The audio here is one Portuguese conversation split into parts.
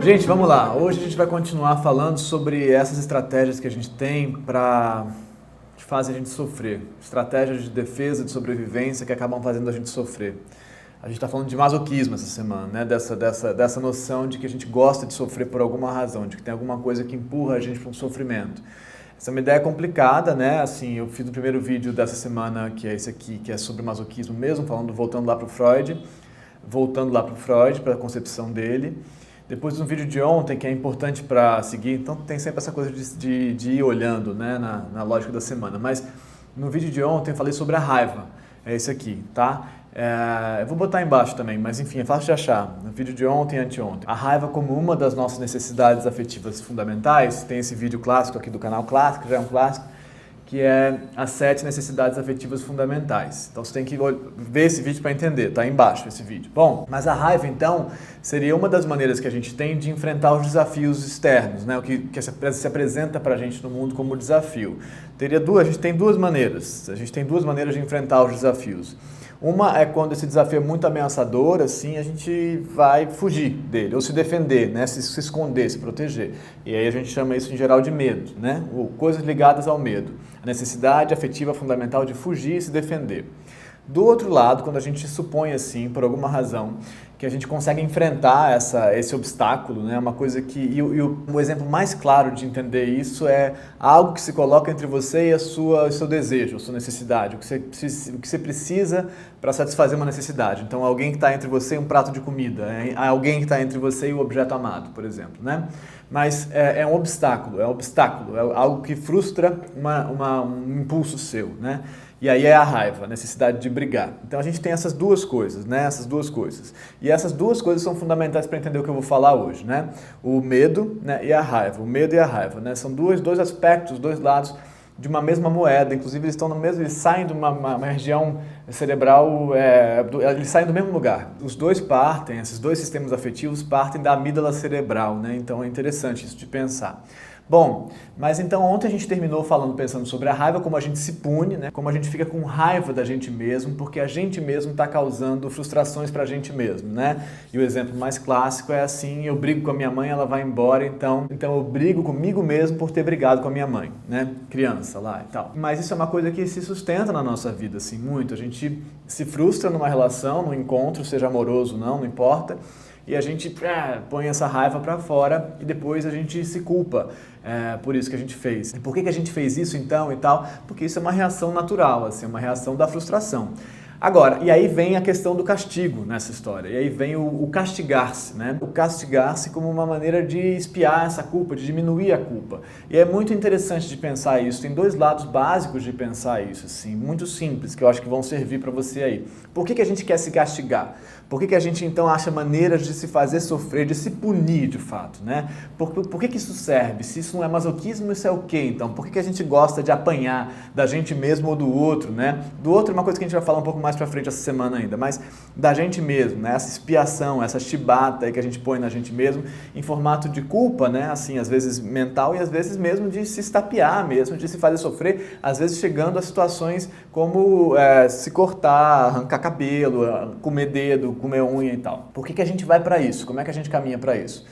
Gente, vamos lá. Hoje a gente vai continuar falando sobre essas estratégias que a gente tem que fazem a gente sofrer. Estratégias de defesa, de sobrevivência que acabam fazendo a gente sofrer. A gente está falando de masoquismo essa semana, né? Dessa noção de que a gente gosta de sofrer por alguma razão, de que tem alguma coisa que empurra a gente para um sofrimento. Essa é uma ideia complicada, né? Assim, eu fiz o primeiro vídeo dessa semana, que é esse aqui, que é sobre masoquismo mesmo, voltando lá para o Freud, para a concepção dele. Depois do vídeo de ontem, que é importante para seguir, então tem sempre essa coisa de ir olhando, né, na lógica da semana. Mas no vídeo de ontem eu falei sobre a raiva, é esse aqui, tá? Eu vou botar embaixo também, mas enfim, é fácil de achar. No vídeo de ontem e anteontem. A raiva como uma das nossas necessidades afetivas fundamentais, tem esse vídeo clássico aqui do canal Clássico, já é um clássico, que é as 7 necessidades afetivas fundamentais. Então você tem que ver esse vídeo para entender, tá aí embaixo esse vídeo. Bom, mas a raiva então seria uma das maneiras que a gente tem de enfrentar os desafios externos, né? O que se apresenta para a gente no mundo como desafio. A gente tem duas maneiras de enfrentar os desafios. Uma é quando esse desafio é muito ameaçador, assim, a gente vai fugir dele, ou se defender, né? Se esconder, se proteger. E aí a gente chama isso em geral de medo, né? Ou coisas ligadas ao medo. A necessidade afetiva fundamental de fugir e se defender. Do outro lado, quando a gente supõe assim, por alguma razão, que a gente consegue enfrentar esse obstáculo, né? Uma coisa que o exemplo mais claro de entender isso é algo que se coloca entre você e o seu desejo, a sua necessidade, o que você precisa para satisfazer uma necessidade. Então, alguém que está entre você e um prato de comida, alguém que está entre você e o objeto amado, por exemplo, né? Mas é um obstáculo, é algo que frustra um impulso seu, né? E aí é a raiva, a necessidade de brigar. Então a gente tem essas duas coisas, né? E essas duas coisas são fundamentais para entender o que eu vou falar hoje, né? O medo, né? E a raiva. O medo e a raiva, né? São dois aspectos, dois lados de uma mesma moeda. Inclusive eles saem de uma região cerebral, eles saem do mesmo lugar. Esses dois sistemas afetivos partem da amígdala cerebral, né? Então é interessante isso de pensar. Bom, mas então ontem a gente terminou pensando sobre a raiva, como a gente se pune, né? Como a gente fica com raiva da gente mesmo, porque a gente mesmo está causando frustrações para a gente mesmo, né? E o exemplo mais clássico é assim, eu brigo com a minha mãe, ela vai embora, então eu brigo comigo mesmo por ter brigado com a minha mãe, né? Criança lá e tal. Mas isso é uma coisa que se sustenta na nossa vida, assim, muito. A gente se frustra numa relação, num encontro, seja amoroso ou não importa, e a gente põe essa raiva para fora e depois a gente se culpa por isso que a gente fez. E por que a gente fez isso então e tal? Porque isso é uma reação natural, assim, uma reação da frustração. Agora, e aí vem a questão do castigo nessa história, e aí vem o castigar-se, né? O castigar-se como uma maneira de espiar essa culpa, de diminuir a culpa. E é muito interessante de pensar isso, tem dois lados básicos de pensar isso, assim, muito simples, que eu acho que vão servir para você aí. Por que a gente quer se castigar? Por que a gente então acha maneiras de se fazer sofrer, de se punir de fato, né? Por que isso serve? Se isso não é masoquismo, isso é o quê então? Por que a gente gosta de apanhar da gente mesmo ou do outro, né? Do outro é uma coisa que a gente vai falar um pouco mais pra frente essa semana ainda, mas da gente mesmo, né? Essa expiação, essa chibata aí que a gente põe na gente mesmo em formato de culpa, né? Assim, às vezes mental e às vezes mesmo de se estapear mesmo, de se fazer sofrer, às vezes chegando a situações como se cortar, arrancar cabelo, comer dedo, comer unha e tal. Por que a gente vai para isso? Como é que a gente caminha para isso?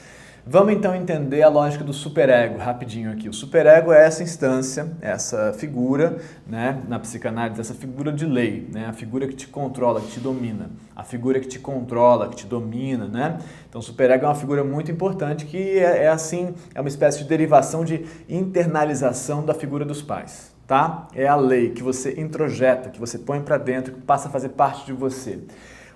Vamos então entender a lógica do superego, rapidinho aqui. O superego é essa instância, essa figura, né, na psicanálise, essa figura de lei, né, a figura que te controla, que te domina, a figura que te controla, que te domina, né? Então o superego é uma figura muito importante que é uma espécie de derivação de internalização da figura dos pais, tá? É a lei que você introjeta, que você põe para dentro, que passa a fazer parte de você.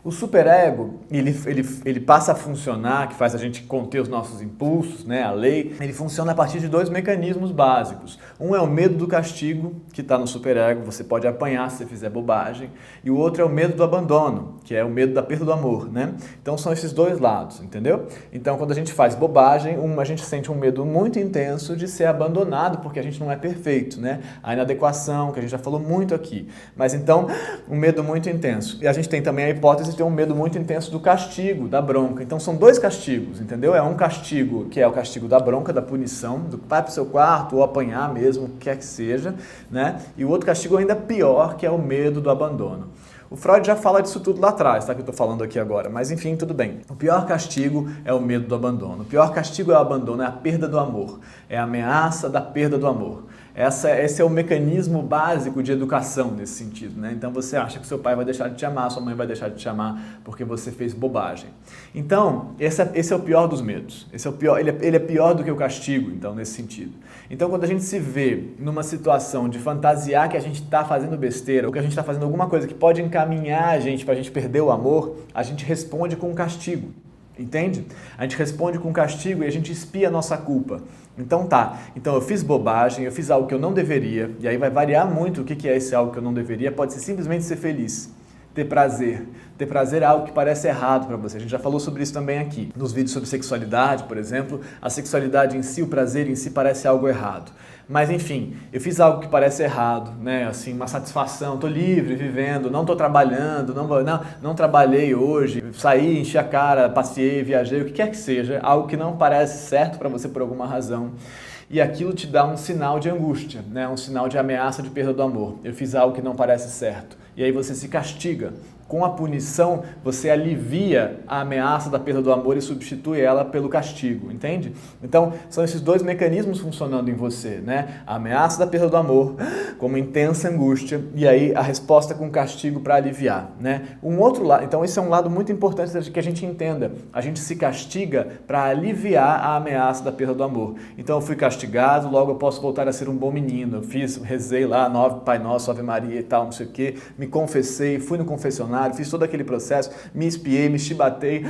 O superego, ele passa a funcionar, que faz a gente conter os nossos impulsos, né, a lei, ele funciona a partir de dois mecanismos básicos. Um é o medo do castigo, que está no superego, você pode apanhar se você fizer bobagem, e o outro é o medo do abandono, que é o medo da perda do amor, né? Então são esses dois lados, entendeu? Então quando a gente faz bobagem, a gente sente um medo muito intenso de ser abandonado, porque a gente não é perfeito, né? A inadequação, que a gente já falou muito aqui. Mas então, um medo muito intenso. E a gente tem também a hipótese de ter um medo muito intenso do castigo, da bronca. Então são dois castigos, entendeu? É um castigo que é o castigo da bronca, da punição, do vai pro seu quarto ou apanhar mesmo, o que quer que seja, né? E o outro castigo ainda pior, que é o medo do abandono. O Freud já fala disso tudo lá atrás, tá? Que eu tô falando aqui agora. Mas enfim, tudo bem. O pior castigo é o medo do abandono. O pior castigo é o abandono, é a perda do amor. É a ameaça da perda do amor. Esse é o mecanismo básico de educação nesse sentido, né? Então você acha que seu pai vai deixar de te amar, sua mãe vai deixar de te amar porque você fez bobagem. Então, esse é o pior dos medos. Esse é o pior, ele é pior do que o castigo, então, nesse sentido. Então, quando a gente se vê numa situação de fantasiar que a gente está fazendo besteira, ou que a gente está fazendo alguma coisa que pode encaminhar a gente para a gente perder o amor, a gente responde com um castigo. Entende? A gente responde com castigo e a gente expia a nossa culpa. Então então eu fiz bobagem, eu fiz algo que eu não deveria, e aí vai variar muito o que é esse algo que eu não deveria, pode ser simplesmente ser feliz, ter prazer. Ter prazer é algo que parece errado para você. A gente já falou sobre isso também aqui. Nos vídeos sobre sexualidade, por exemplo, a sexualidade em si, o prazer em si parece algo errado. Mas enfim, eu fiz algo que parece errado, né? Assim, uma satisfação, estou livre, vivendo, não estou trabalhando, não trabalhei hoje, saí, enchi a cara, passeei, viajei, o que quer que seja, algo que não parece certo para você por alguma razão. E aquilo te dá um sinal de angústia, né? Um sinal de ameaça de perda do amor. Eu fiz algo que não parece certo. E aí você se castiga. Com a punição, você alivia a ameaça da perda do amor e substitui ela pelo castigo, entende? Então, são esses dois mecanismos funcionando em você, né? A ameaça da perda do amor, como intensa angústia, e aí a resposta com castigo para aliviar, né? Um outro lado, então esse é um lado muito importante que a gente entenda. A gente se castiga para aliviar a ameaça da perda do amor. Então, eu fui castigado, logo eu posso voltar a ser um bom menino. Eu rezei lá, Pai Nosso, Ave Maria e tal, não sei o quê, me confessei, fui no confessionário, fiz todo aquele processo, me espiei, me chibatei,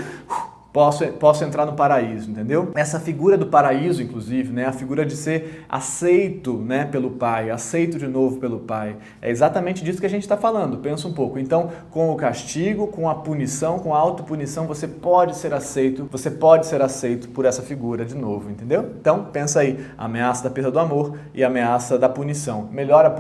posso entrar no paraíso, entendeu? Essa figura do paraíso, inclusive, né, a figura de ser aceito, né, pelo Pai, aceito de novo pelo Pai, é exatamente disso que a gente está falando, pensa um pouco. Então, com o castigo, com a punição, com a autopunição, você pode ser aceito por essa figura de novo, entendeu? Então, pensa aí, a ameaça da perda do amor e a ameaça da punição. Melhor a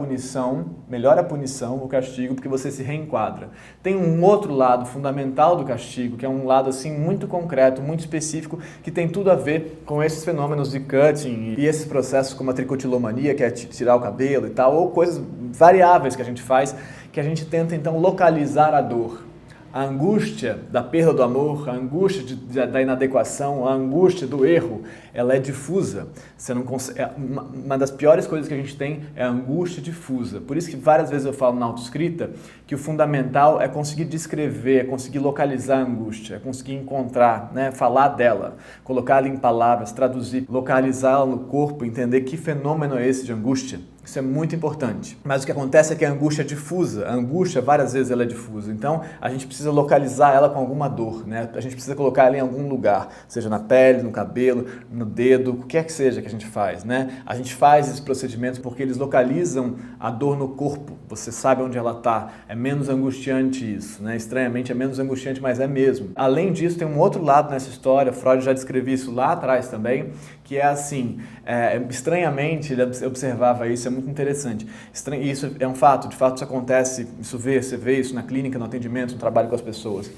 punição, o castigo, porque você se reenquadra. Tem um outro lado fundamental do castigo, que é um lado assim muito concreto, muito específico, que tem tudo a ver com esses fenômenos de cutting e esses processos como a tricotilomania, que é tirar o cabelo e tal, ou coisas variáveis que a gente faz, que a gente tenta então localizar a dor. A angústia da perda do amor, a angústia da inadequação, a angústia do erro, ela é difusa. Você não consegue, uma das piores coisas que a gente tem é a angústia difusa. Por isso que várias vezes eu falo na autoescrita que o fundamental é conseguir descrever, é conseguir localizar a angústia, é conseguir encontrar, né, falar dela, colocar ela em palavras, traduzir, localizá-la no corpo, entender que fenômeno é esse de angústia. Isso é muito importante. Mas o que acontece é que a angústia é difusa. A angústia, várias vezes, ela é difusa. Então, a gente precisa localizar ela com alguma dor, né? A gente precisa colocar ela em algum lugar, seja na pele, no cabelo, no dedo, o que é que seja que a gente faz, né? A gente faz esses procedimentos porque eles localizam a dor no corpo. Você sabe onde ela está. É menos angustiante isso, né? Estranhamente, é menos angustiante, mas é mesmo. Além disso, tem um outro lado nessa história, Freud já descreveu isso lá atrás também, que é assim, estranhamente, ele observava isso, é muito interessante. Isso é um fato, de fato isso acontece, você vê isso na clínica, no atendimento, no trabalho com as pessoas.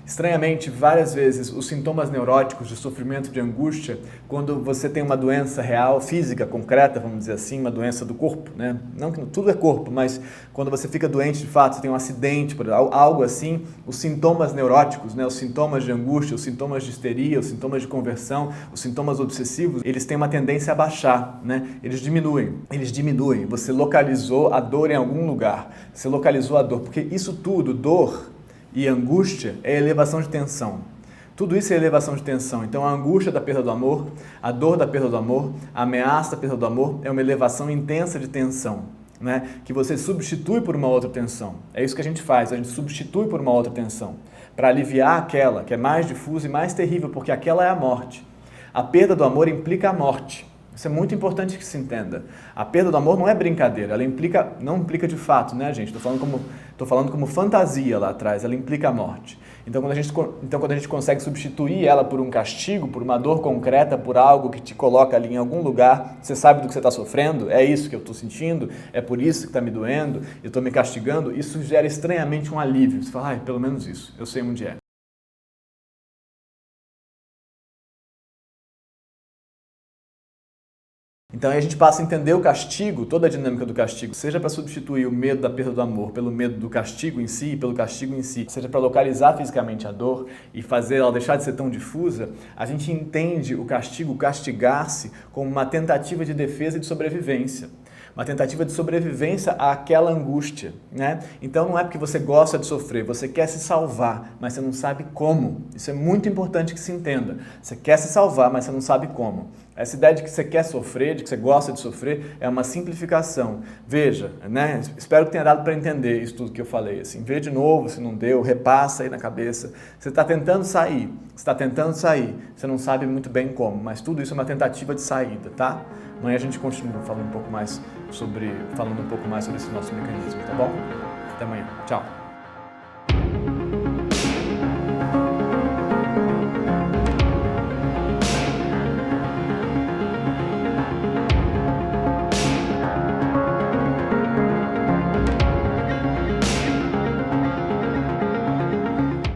Estranhamente, várias vezes, os sintomas neuróticos de sofrimento, de angústia, quando você tem uma doença real, física, concreta, vamos dizer assim, uma doença do corpo, né? Não que tudo é corpo, mas quando você fica doente de fato, você tem um acidente, algo assim, os sintomas neuróticos, né? Os sintomas de angústia, os sintomas de histeria, os sintomas de conversão, os sintomas obsessivos, eles têm uma tendência a baixar, né? Eles diminuem. Você localizou a dor em algum lugar, você localizou a dor, porque isso tudo, dor e angústia, é elevação de tensão. Tudo isso é elevação de tensão. Então, a angústia da perda do amor, a dor da perda do amor, a ameaça da perda do amor é uma elevação intensa de tensão, né? Que você substitui por uma outra tensão. É isso que a gente faz, a gente substitui por uma outra tensão, para aliviar aquela que é mais difusa e mais terrível, porque aquela é a morte. A perda do amor implica a morte. Isso é muito importante que se entenda. A perda do amor não é brincadeira, ela não implica de fato, né, gente? Estou falando como fantasia lá atrás, ela implica a morte. Então, quando a gente consegue substituir ela por um castigo, por uma dor concreta, por algo que te coloca ali em algum lugar, você sabe do que você está sofrendo, é isso que eu estou sentindo, é por isso que está me doendo, eu estou me castigando, isso gera estranhamente um alívio. Você fala, pelo menos isso, eu sei onde é. Então aí a gente passa a entender o castigo, toda a dinâmica do castigo, seja para substituir o medo da perda do amor pelo medo do castigo em si, pelo castigo em si, seja para localizar fisicamente a dor e fazer ela deixar de ser tão difusa, a gente entende o castigo, o castigar-se, como uma tentativa de defesa e de sobrevivência. Uma tentativa de sobrevivência àquela angústia, né? Então não é porque você gosta de sofrer, você quer se salvar, mas você não sabe como. Isso é muito importante que se entenda. Você quer se salvar, mas você não sabe como. Essa ideia de que você quer sofrer, de que você gosta de sofrer, é uma simplificação. Veja, né? Espero que tenha dado para entender isso tudo que eu falei. Assim, vê de novo, se não deu, repassa aí na cabeça. Você está tentando sair, você não sabe muito bem como, mas tudo isso é uma tentativa de saída, tá? Amanhã a gente continua falando um pouco mais sobre esse nosso mecanismo, tá bom? Até amanhã. Tchau.